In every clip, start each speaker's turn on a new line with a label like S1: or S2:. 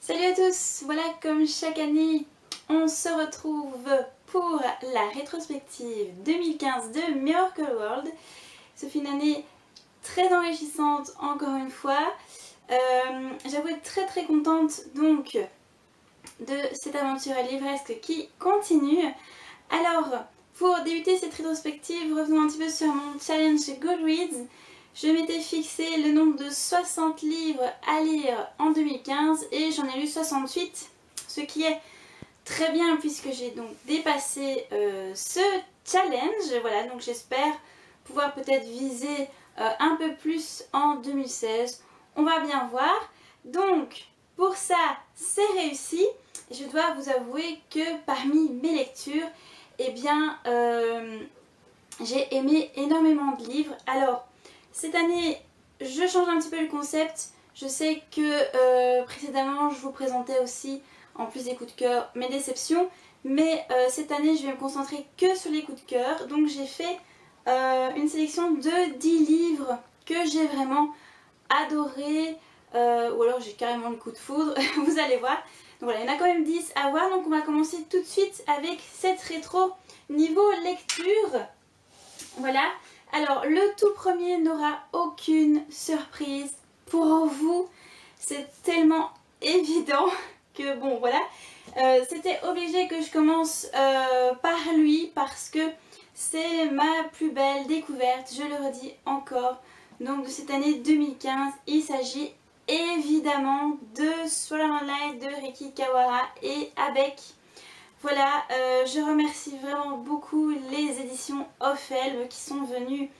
S1: Salut à tous, voilà comme chaque année on se retrouve pour la rétrospective 2015 de Miracle World. Ce fut une année très enrichissante encore une fois. J'avoue être très contente donc de cette aventure livresque qui continue. Alors pour débuter cette rétrospective, revenons un petit peu sur mon challenge Goodreads. Je m'étais fixé le nombre de 60 livres à lire en 2015 et j'en ai lu 68, ce qui est très bien puisque j'ai donc dépassé ce challenge. Voilà, donc j'espère pouvoir peut-être viser un peu plus en 2016. On va bien voir. Donc pour ça, c'est réussi. Je dois vous avouer que parmi mes lectures, eh bien, j'ai aimé énormément de livres. Alors, cette année, je change un petit peu le concept. Je sais que précédemment, je vous présentais aussi, en plus des coups de cœur, mes déceptions. Mais cette année, je vais me concentrer que sur les coups de cœur. Donc j'ai fait une sélection de 10 livres que j'ai vraiment adoré. Ou alors j'ai carrément le coup de foudre, vous allez voir. Donc voilà, il y en a quand même 10 à voir. Donc on va commencer tout de suite avec cette rétro niveau lecture. Voilà. Alors le tout premier n'aura aucune surprise pour vous. C'est tellement évident que bon voilà. C'était obligé que je commence par lui parce que c'est ma plus belle découverte, je le redis encore, donc de cette année 2015. Il s'agit évidemment de Sword Art Online de Riki Kawara et Avec. Voilà, je remercie vraiment beaucoup les éditions Ofelbe qui sont venues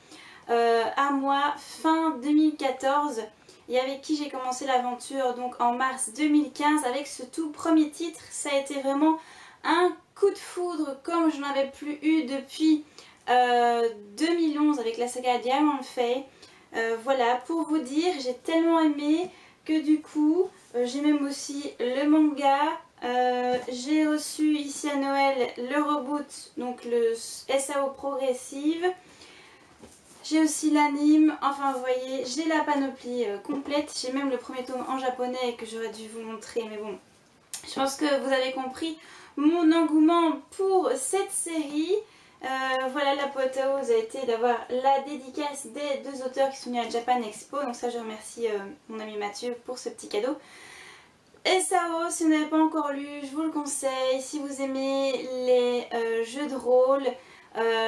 S1: à moi fin 2014 et avec qui j'ai commencé l'aventure donc en mars 2015 avec ce tout premier titre. Ça a été vraiment un coup de foudre comme je n'en avais plus eu depuis 2011 avec la saga Diamond Fay. Voilà, pour vous dire, j'ai tellement aimé que du coup j'ai même aussi le manga. J'ai reçu ici à Noël le reboot, donc le SAO Progressive. J'ai aussi l'anime, enfin vous voyez, j'ai la panoplie complète. J'ai même le premier tome en japonais que j'aurais dû vous montrer, mais bon, je pense que vous avez compris mon engouement pour cette série. Voilà, l'apothéose a été d'avoir la dédicace des deux auteurs qui sont venus à Japan Expo. Donc ça, je remercie mon ami Mathieu pour ce petit cadeau. SAO, si vous n'avez pas encore lu, je vous le conseille. Si vous aimez les jeux de rôle,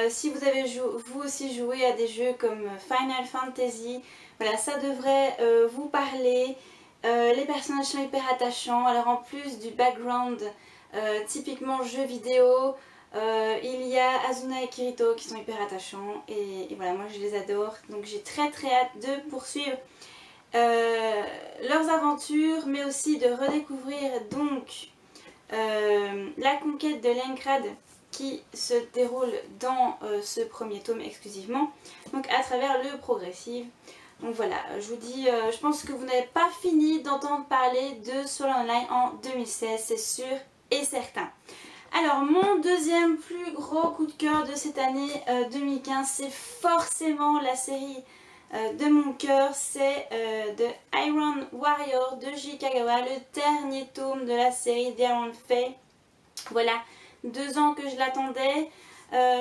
S1: si vous avez vous aussi joué à des jeux comme Final Fantasy, voilà, ça devrait vous parler. Les personnages sont hyper attachants. Alors en plus du background typiquement jeu vidéo, il y a Azuna et Kirito qui sont hyper attachants et voilà, moi je les adore. Donc j'ai très hâte de poursuivre leurs aventures, mais aussi de redécouvrir donc la conquête de Lenkrad qui se déroule dans ce premier tome exclusivement, donc à travers le progressif. Donc voilà, je vous dis, je pense que vous n'avez pas fini d'entendre parler de Sword Art Online en 2016, c'est sûr et certain. Alors mon deuxième plus gros coup de cœur de cette année 2015, c'est forcément la série de mon cœur, c'est The Iron Warrior de J. Kagawa, le dernier tome de la série Diamond Fay. Voilà, 2 ans que je l'attendais.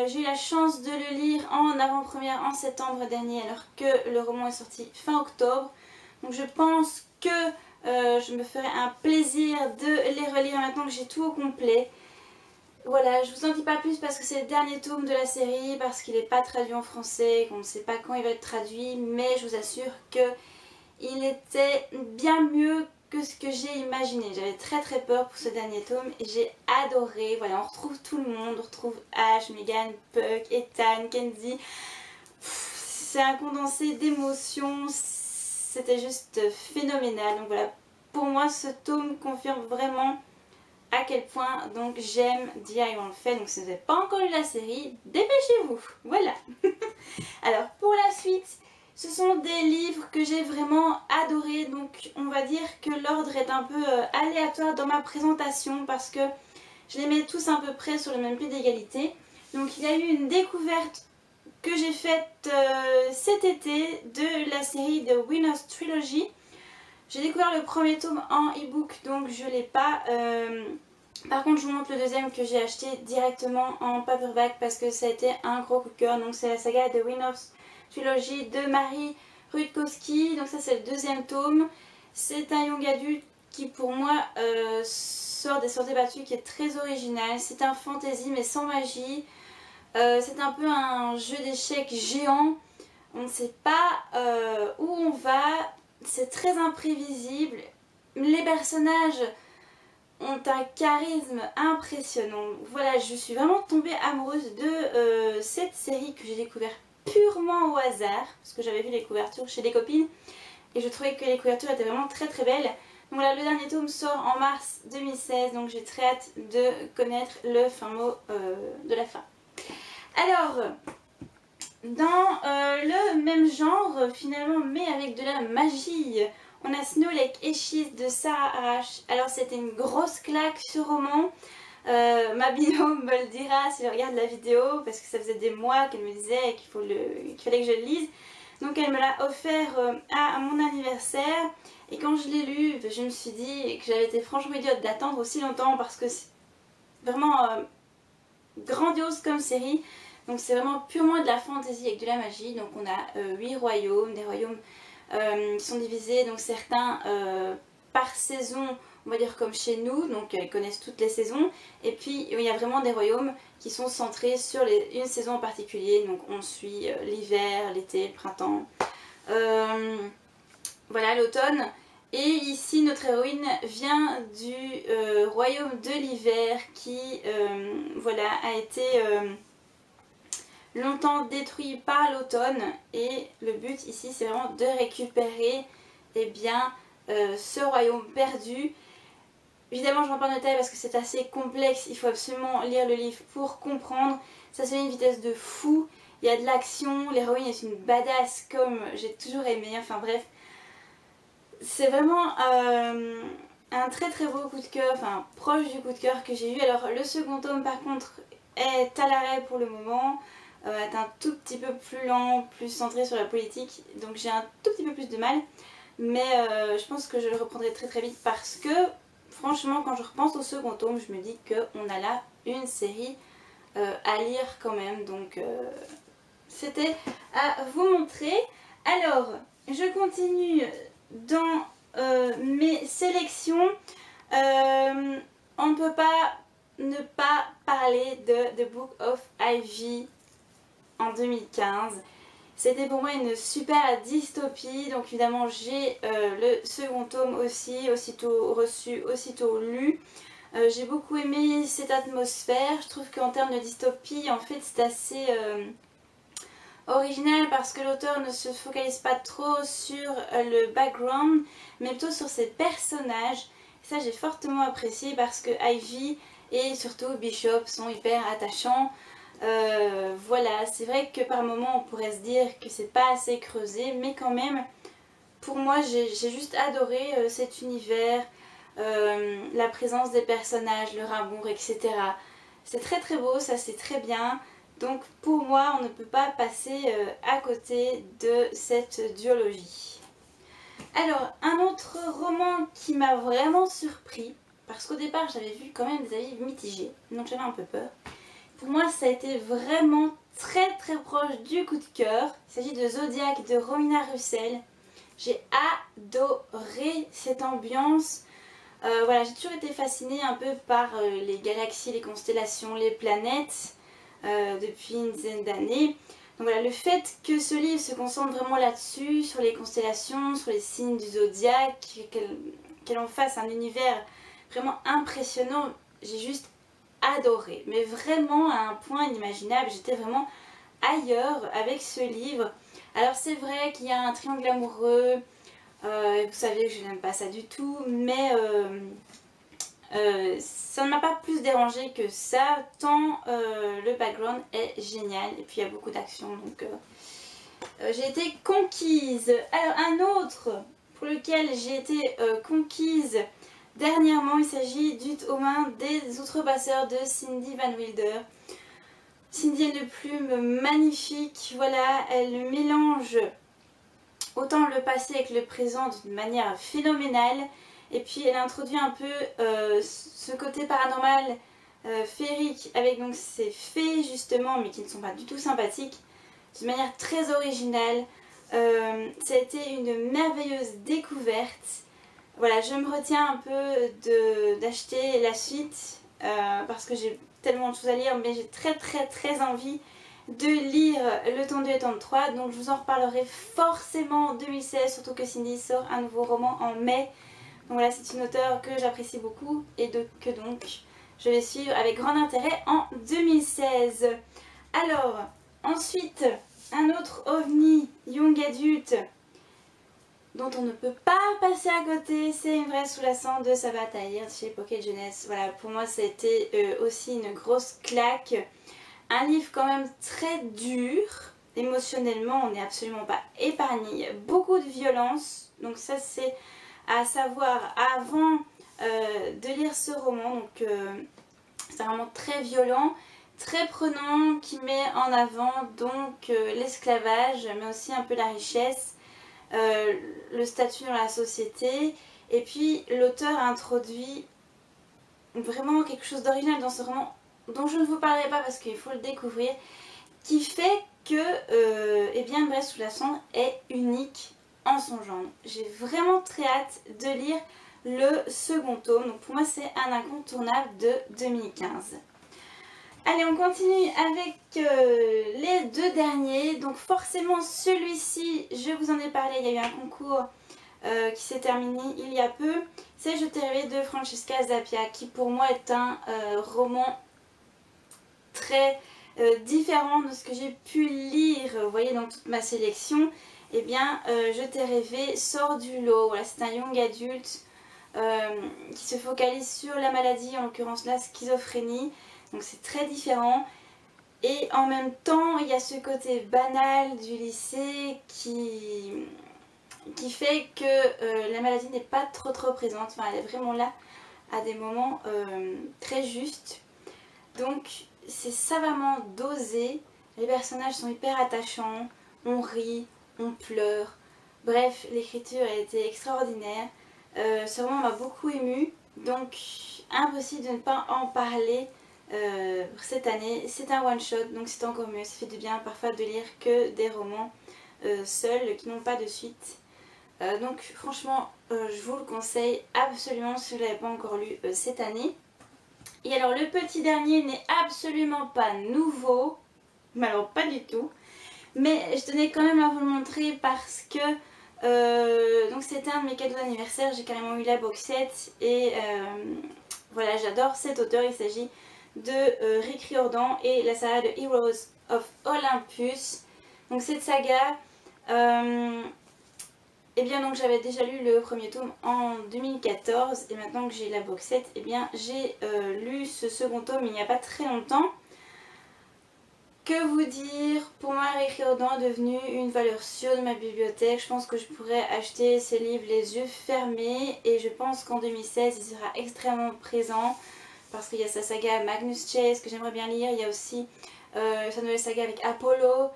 S1: J'ai eu la chance de le lire en avant-première en septembre dernier alors que le roman est sorti fin octobre. Donc je pense que je me ferai un plaisir de les relire maintenant que j'ai tout au complet. Voilà, je vous en dis pas plus parce que c'est le dernier tome de la série, parce qu'il n'est pas traduit en français, qu'on ne sait pas quand il va être traduit, mais je vous assure qu'il était bien mieux que ce que j'ai imaginé. J'avais très peur pour ce dernier tome et j'ai adoré. Voilà, on retrouve tout le monde, on retrouve Ash, Megan, Puck, Ethan, Kenzie. C'est un condensé d'émotions, c'était juste phénoménal. Donc voilà, pour moi ce tome confirme vraiment à quel point donc j'aime The Iron Fay. Donc si vous n'avez pas encore lu la série, dépêchez-vous. Voilà. Alors pour la suite, ce sont des livres que j'ai vraiment adorés. Donc on va dire que l'ordre est un peu aléatoire dans ma présentation parce que je les mets tous à peu près sur le même pied d'égalité. Donc il y a eu une découverte que j'ai faite cet été de la série The Winner's Trilogy. J'ai découvert le premier tome en e-book, donc je ne l'ai pas. Par contre, je vous montre le deuxième que j'ai acheté directement en paperback parce que ça a été un gros coup de cœur. Donc c'est la saga The Winner's Trilogy de Marie Rutkowski. Donc ça c'est le deuxième tome. C'est un young adulte qui pour moi sort des sentiers battus, qui est très original. C'est un fantasy mais sans magie. C'est un peu un jeu d'échecs géant. On ne sait pas où on va. C'est très imprévisible. Les personnages ont un charisme impressionnant. Voilà, je suis vraiment tombée amoureuse de cette série que j'ai découvert purement au hasard. Parce que j'avais vu les couvertures chez des copines. Et je trouvais que les couvertures étaient vraiment très très belles. Donc voilà, le dernier tome sort en mars 2016. Donc j'ai très hâte de connaître le fin mot de la fin. Alors, dans le même genre finalement, mais avec de la magie, on a Snow Lake Ashes de Sarah Arash. Alors c'était une grosse claque ce roman. Ma binôme me le dira si je regarde la vidéo, parce que ça faisait des mois qu'elle me disait qu'il fallait que je le lise. Donc elle me l'a offert à mon anniversaire. Et quand je l'ai lu, je me suis dit que j'avais été franchement idiote d'attendre aussi longtemps, parce que c'est vraiment grandiose comme série. Donc c'est vraiment purement de la fantasy avec de la magie. Donc on a 8 royaumes, des royaumes qui sont divisés, donc certains par saison, on va dire comme chez nous, donc ils connaissent toutes les saisons. Et puis il y a vraiment des royaumes qui sont centrés sur une saison en particulier. Donc on suit l'hiver, l'été, le printemps, voilà, l'automne. Et ici notre héroïne vient du royaume de l'hiver qui voilà, a été longtemps détruit par l'automne, et le but ici c'est vraiment de récupérer bien, ce royaume perdu. Évidemment je ne vais pas en détail parce que c'est assez complexe, il faut absolument lire le livre pour comprendre. Ça se fait à une vitesse de fou, il y a de l'action, l'héroïne est une badass comme j'ai toujours aimé, enfin bref. C'est vraiment un très très beau coup de cœur, enfin proche du coup de cœur que j'ai eu. Alors le second tome par contre est à l'arrêt pour le moment. Est un tout petit peu plus lent, plus centré sur la politique, donc j'ai un tout petit peu plus de mal, mais je pense que je le reprendrai très très vite, parce que franchement quand je repense au second tome, je me dis qu'on a là une série à lire quand même, donc c'était à vous montrer. Alors je continue dans mes sélections. On ne peut pas ne pas parler de The Book of Ivy en 2015. C'était pour moi une super dystopie, donc évidemment j'ai le second tome aussi, aussitôt reçu, aussitôt lu. J'ai beaucoup aimé cette atmosphère. Je trouve qu'en termes de dystopie, en fait c'est assez original, parce que l'auteur ne se focalise pas trop sur le background, mais plutôt sur ses personnages. Ça j'ai fortement apprécié, parce que Ivy et surtout Bishop sont hyper attachants. Voilà, c'est vrai que par moments on pourrait se dire que c'est pas assez creusé, mais quand même pour moi j'ai juste adoré cet univers, la présence des personnages, leur amour, etc. C'est très très beau, ça c'est très bien. Donc pour moi on ne peut pas passer à côté de cette duologie. Alors un autre roman qui m'a vraiment surpris, parce qu'au départ j'avais vu quand même des avis mitigés, donc j'avais un peu peur. Pour moi ça a été vraiment très très proche du coup de cœur. Il s'agit de Zodiac de Romina Russell. J'ai adoré cette ambiance. Voilà, j'ai toujours été fascinée un peu par les galaxies, les constellations, les planètes depuis une dizaine d'années. Donc voilà, le fait que ce livre se concentre vraiment là-dessus, sur les constellations, sur les signes du zodiaque, qu'elle en fasse un univers vraiment impressionnant, j'ai juste adoré, mais vraiment à un point inimaginable. J'étais vraiment ailleurs avec ce livre. Alors c'est vrai qu'il y a un triangle amoureux, vous savez que je n'aime pas ça du tout, mais ça ne m'a pas plus dérangé que ça, tant le background est génial, et puis il y a beaucoup d'action, donc j'ai été conquise. Alors un autre pour lequel j'ai été conquise, dernièrement. Il s'agit du tome 1 des Outrepasseurs de Cindy Van Wilder. Cindy a une plume magnifique, voilà, elle mélange autant le passé avec le présent d'une manière phénoménale. Et puis elle introduit un peu ce côté paranormal, féerique, avec donc ces fées justement, mais qui ne sont pas du tout sympathiques, d'une manière très originale. Ça a été une merveilleuse découverte. Voilà, je me retiens un peu d'acheter la suite parce que j'ai tellement de choses à lire, mais j'ai très envie de lire le tome 2 et le tome 3, donc je vous en reparlerai forcément en 2016, surtout que Cindy sort un nouveau roman en mai. Donc voilà, c'est une auteure que j'apprécie beaucoup et que donc je vais suivre avec grand intérêt en 2016. Alors, ensuite, un autre ovni young adulte dont on ne peut pas passer à côté, c'est Une vraie sous-la-sang de Sabaa Tahir chez Pocket Jeunesse. Voilà, pour moi c'était aussi une grosse claque. Un livre quand même très dur, émotionnellement on n'est absolument pas épargné, il y a beaucoup de violence, donc ça c'est à savoir avant de lire ce roman. Donc c'est vraiment très violent, très prenant, qui met en avant donc l'esclavage, mais aussi un peu la richesse, le statut dans la société. Et puis l'auteur introduit vraiment quelque chose d'original dans ce roman dont je ne vous parlerai pas parce qu'il faut le découvrir, qui fait que eh bien, Une vraie sous-la-sang est unique en son genre. J'ai vraiment très hâte de lire le second tome, donc pour moi c'est un incontournable de 2015. Allez, on continue avec les deux derniers. Donc forcément celui-ci, je vous en ai parlé, il y a eu un concours qui s'est terminé il y a peu. C'est Je t'ai rêvé de Francesca Zappia, qui pour moi est un roman très différent de ce que j'ai pu lire, vous voyez, dans toute ma sélection. Eh bien, Je t'ai rêvé sort du lot. Voilà, c'est un young adulte qui se focalise sur la maladie, en l'occurrence la schizophrénie. Donc c'est très différent. Et en même temps, il y a ce côté banal du lycée qui fait que la maladie n'est pas trop présente. Enfin, elle est vraiment là à des moments très justes. Donc c'est savamment dosé, les personnages sont hyper attachants, on rit, on pleure, bref, l'écriture a été extraordinaire. Ce roman m'a beaucoup émue, donc impossible de ne pas en parler pour cette année. C'est un one shot, donc c'est encore mieux, ça fait du bien parfois de lire que des romans seuls qui n'ont pas de suite. Donc franchement, je vous le conseille absolument si vous ne l'avez pas encore lu cette année. Et alors le petit dernier n'est absolument pas nouveau, mais alors pas du tout, mais je tenais quand même à vous le montrer parce que donc c'était un de mes cadeaux d'anniversaire, j'ai carrément eu la box set et voilà, j'adore cet auteur. Il s'agit de Rick Riordan et la saga de Heroes of Olympus. Donc cette saga, et bien donc j'avais déjà lu le premier tome en 2014 et maintenant que j'ai la box set, et bien j'ai lu ce second tome il n'y a pas très longtemps. Que vous dire, pour moi Rick Riordan est devenu une valeur sûre de ma bibliothèque. Je pense que je pourrais acheter ces livres les yeux fermés et je pense qu'en 2016 il sera extrêmement présent parce qu'il y a sa saga Magnus Chase que j'aimerais bien lire. Il y a aussi sa nouvelle saga avec Apollo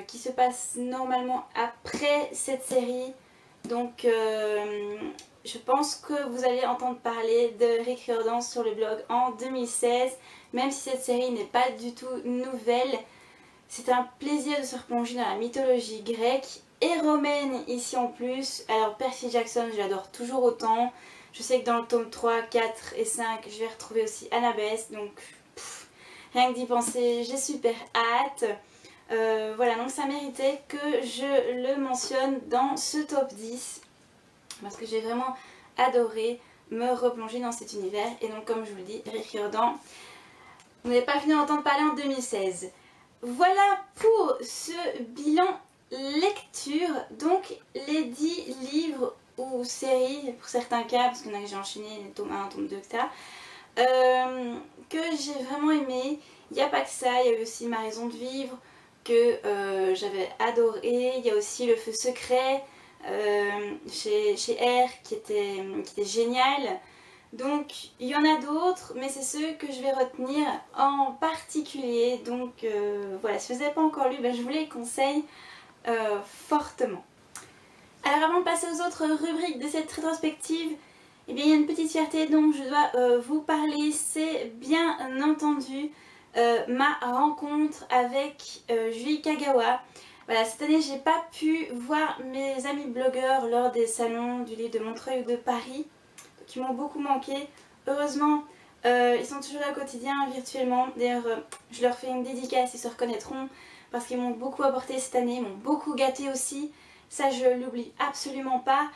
S1: qui se passe normalement après cette série. Donc je pense que vous allez entendre parler de Rick Riordan sur le blog en 2016. Même si cette série n'est pas du tout nouvelle, c'est un plaisir de se replonger dans la mythologie grecque et romaine ici en plus. Alors Percy Jackson, je l'adore toujours autant. Je sais que dans le tome 3, 4 et 5, je vais retrouver aussi Annabeth. Donc rien que d'y penser, j'ai super hâte. Voilà, donc ça méritait que je le mentionne dans ce top 10 parce que j'ai vraiment adoré me replonger dans cet univers. Et donc comme je vous le dis, Rick Riordan, vous n'avez pas fini d'entendre parler en 2016. Voilà pour ce bilan lecture, donc les 10 livres ou séries pour certains cas, parce que j'ai enchaîné les tomes 1, tome 2, etc. Que j'ai vraiment aimé. Il n'y a pas que ça, il y a eu aussi Ma raison de vivre que j'avais adoré. Il y a aussi Le feu secret chez R qui était génial. Donc il y en a d'autres, mais c'est ceux que je vais retenir en particulier. Donc voilà, si vous n'avez pas encore lu, je vous les conseille fortement. Alors avant de passer aux autres rubriques de cette rétrospective, eh bien, il y a une petite fierté dont je dois vous parler. C'est bien entendu ma rencontre avec Julie Kagawa. Voilà, cette année j'ai pas pu voir mes amis blogueurs lors des salons du livre de Montreuil ou de Paris, qui m'ont beaucoup manqué. Heureusement, ils sont toujours là au quotidien, virtuellement. D'ailleurs, je leur fais une dédicace, ils se reconnaîtront, parce qu'ils m'ont beaucoup apporté cette année, ils m'ont beaucoup gâté aussi. Ça, je l'oublie absolument pas.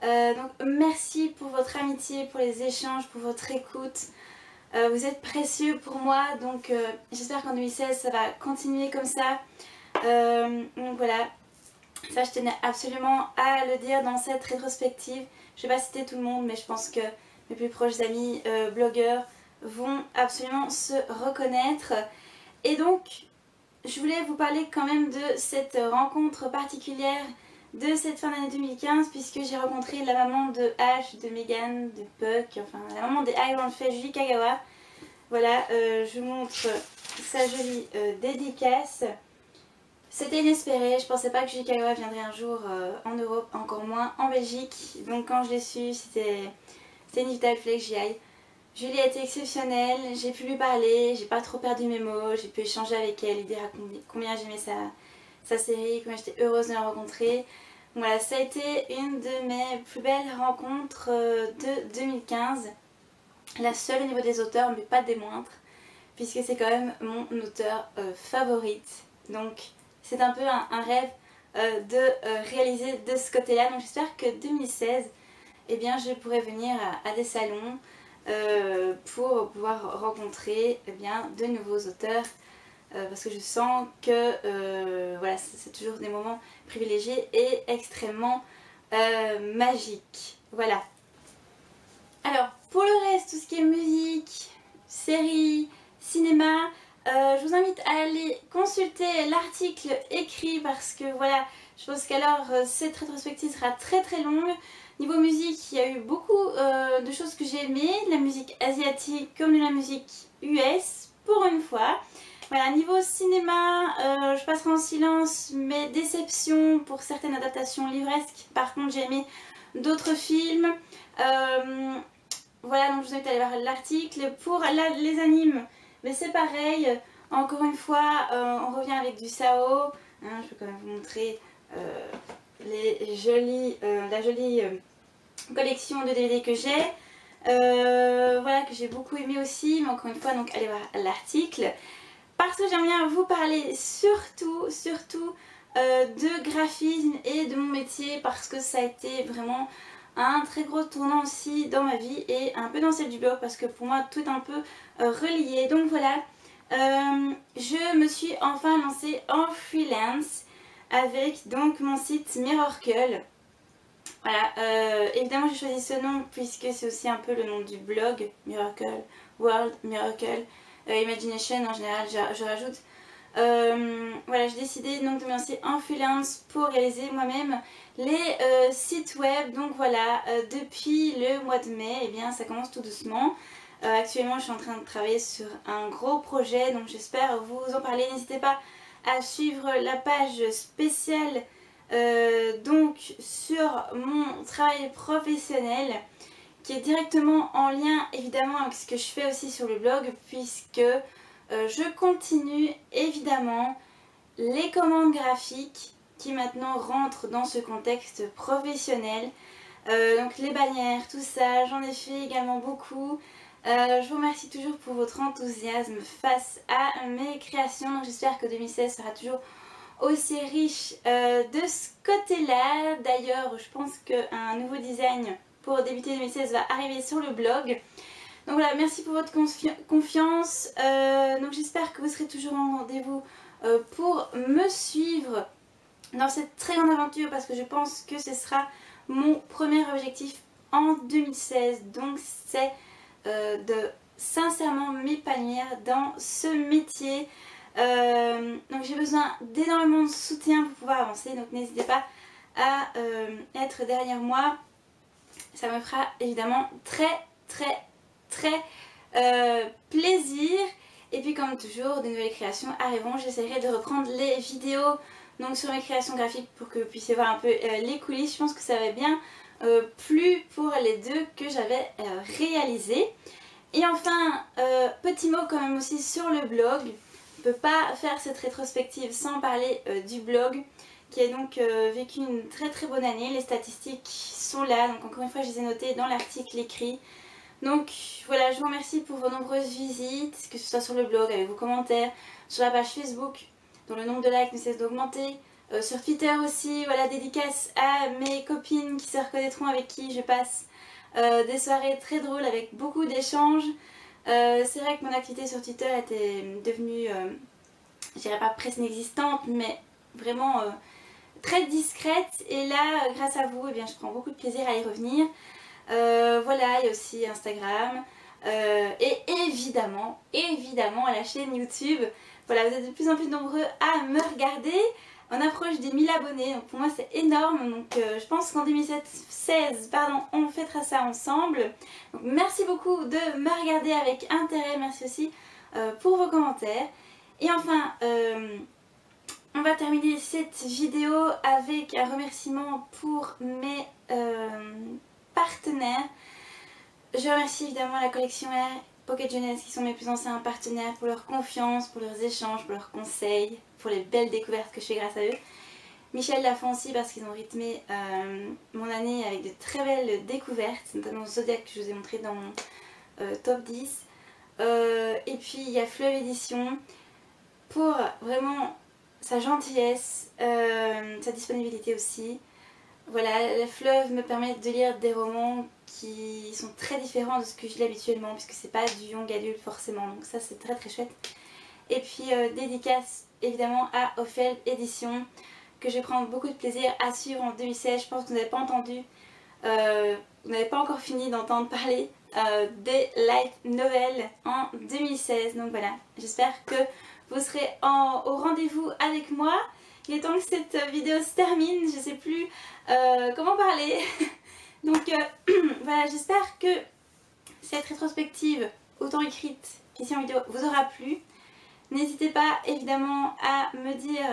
S1: Donc merci pour votre amitié, pour les échanges, pour votre écoute. Vous êtes précieux pour moi, donc j'espère qu'en 2016 ça va continuer comme ça. Donc voilà, ça je tenais absolument à le dire dans cette rétrospective. Je vais pas citer tout le monde, mais je pense que mes plus proches amis blogueurs vont absolument se reconnaître. Et donc je voulais vous parler quand même de cette rencontre particulière de cette fin d'année 2015, puisque j'ai rencontré la maman de Ash, de Megan, de Puck, enfin la maman des Iron Fest, Julie Kagawa. Voilà, je vous montre sa jolie dédicace. C'était inespéré, je pensais pas que Julie Kagawa viendrait un jour en Europe, encore moins en Belgique. Donc quand je l'ai su, c'était inévitable, il fallait que j'y aille. Julie a été exceptionnelle, j'ai pu lui parler, j'ai pas trop perdu mes mots, j'ai pu échanger avec elle, lui dire combien j'aimais sa série, combien j'étais heureuse de la rencontrer. Voilà, ça a été une de mes plus belles rencontres de 2015. La seule au niveau des auteurs, mais pas des moindres, puisque c'est quand même mon auteur favorite. Donc c'est un peu un rêve de réaliser de ce côté-là. Donc j'espère que 2016, eh bien, je pourrai venir à des salons pour pouvoir rencontrer de nouveaux auteurs. Parce que je sens que voilà, c'est toujours des moments privilégiés et extrêmement magiques. Voilà. Alors, pour le reste, tout ce qui est musique, séries, cinéma, je vous invite à aller consulter l'article écrit parce que voilà, je pense qu'alors cette rétrospective sera très très longue. Niveau musique, il y a eu beaucoup de choses que j'ai aimées, de la musique asiatique comme de la musique US, pour une fois. Voilà, niveau cinéma, je passerai en silence mes déceptions pour certaines adaptations livresques. Par contre, j'ai aimé d'autres films. Voilà, donc je vous invite à aller voir l'article. Pour les animes, mais c'est pareil. Encore une fois, on revient avec du Sao. Hein, je vais quand même vous montrer la jolie collection de DVD que j'ai. Voilà, que j'ai beaucoup aimé aussi. Mais encore une fois, donc allez voir l'article. Parce que j'aime bien vous parler surtout de graphisme et de mon métier, parce que ça a été vraiment un très gros tournant aussi dans ma vie et un peu dans celle du blog, parce que pour moi tout est un peu relié. Donc voilà, je me suis enfin lancée en freelance avec donc mon site Miracle. Voilà, évidemment j'ai choisi ce nom puisque c'est aussi un peu le nom du blog, Miracle World, Miracle. Imagination en général, je rajoute. Voilà, j'ai décidé donc de me lancer en freelance pour réaliser moi-même les sites web. Donc voilà, depuis le mois de mai, eh bien ça commence tout doucement. Actuellement, je suis en train de travailler sur un gros projet, donc j'espère vous en parler. N'hésitez pas à suivre la page spéciale donc sur mon travail professionnel, qui est directement en lien évidemment avec ce que je fais aussi sur le blog, puisque je continue évidemment les commandes graphiques qui maintenant rentrent dans ce contexte professionnel. Donc les bannières, tout ça, j'en ai fait également beaucoup. Je vous remercie toujours pour votre enthousiasme face à mes créations. Donc j'espère que 2016 sera toujours aussi riche de ce côté-là. D'ailleurs, je pense qu'un nouveau design pour débuter 2016 va arriver sur le blog. Donc voilà, merci pour votre confiance. Donc j'espère que vous serez toujours en rendez-vous pour me suivre dans cette très grande aventure, parce que je pense que ce sera mon premier objectif en 2016. Donc c'est de sincèrement m'épanouir dans ce métier. Donc j'ai besoin d'énormément de soutien pour pouvoir avancer, donc n'hésitez pas à être derrière moi. Ça me fera évidemment très très plaisir. Et puis comme toujours, de nouvelles créations arriveront. J'essaierai de reprendre les vidéos donc sur mes créations graphiques pour que vous puissiez voir un peu les coulisses. Je pense que ça va bien plu pour les deux que j'avais réalisés. Et enfin, petit mot quand même aussi sur le blog. On ne peut pas faire cette rétrospective sans parler du blog qui a donc vécu une très bonne année. Les statistiques sont là, donc encore une fois je les ai notées dans l'article écrit. Donc voilà, je vous remercie pour vos nombreuses visites, que ce soit sur le blog avec vos commentaires, sur la page Facebook dont le nombre de likes ne cesse d'augmenter, sur Twitter aussi. Voilà, dédicace à mes copines qui se reconnaîtront, avec qui je passe des soirées très drôles avec beaucoup d'échanges. C'est vrai que mon activité sur Twitter était devenue, je dirais pas presque inexistante, mais vraiment très discrète. Et là, grâce à vous, eh bien, je prends beaucoup de plaisir à y revenir. Voilà, il y a aussi Instagram et évidemment la chaîne YouTube. Voilà, vous êtes de plus en plus nombreux à me regarder. On approche des 1000 abonnés, donc pour moi c'est énorme. Donc je pense qu'en 2016, on fêtera ça ensemble. Donc merci beaucoup de me regarder avec intérêt. Merci aussi pour vos commentaires. Et enfin, on va terminer cette vidéo avec un remerciement pour mes partenaires. Je remercie évidemment la collection Air, Pocket Jeunesse qui sont mes plus anciens partenaires pour leur confiance, pour leurs échanges, pour leurs conseils, pour les belles découvertes que je fais grâce à eux. Michel Lafont aussi parce qu'ils ont rythmé mon année avec de très belles découvertes, notamment Zodiac que je vous ai montré dans mon top 10. Et puis il y a Fleuve Édition pour vraiment sa gentillesse, sa disponibilité aussi. Voilà, la Fleuve me permet de lire des romans qui sont très différents de ce que je lis habituellement, puisque c'est pas du young adulte forcément, donc ça c'est très chouette. Et puis dédicace évidemment à Ophel Édition, que je vais prendre beaucoup de plaisir à suivre en 2016. Je pense que vous n'avez pas entendu, vous n'avez pas encore fini d'entendre parler des light novels en 2016. Donc voilà, j'espère que vous serez au rendez-vous avec moi. Il est temps que cette vidéo se termine, je ne sais plus comment parler. Donc voilà, j'espère que cette rétrospective, autant écrite qu'ici en vidéo, vous aura plu. N'hésitez pas évidemment à me dire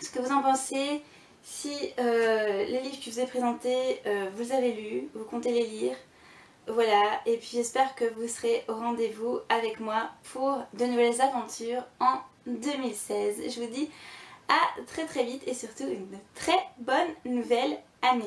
S1: ce que vous en pensez, si les livres que je vous ai présentés, vous les avez lus, vous comptez les lire. Voilà, et puis j'espère que vous serez au rendez-vous avec moi pour de nouvelles aventures en 2016. Je vous dis à très vite et surtout une très bonne nouvelle année.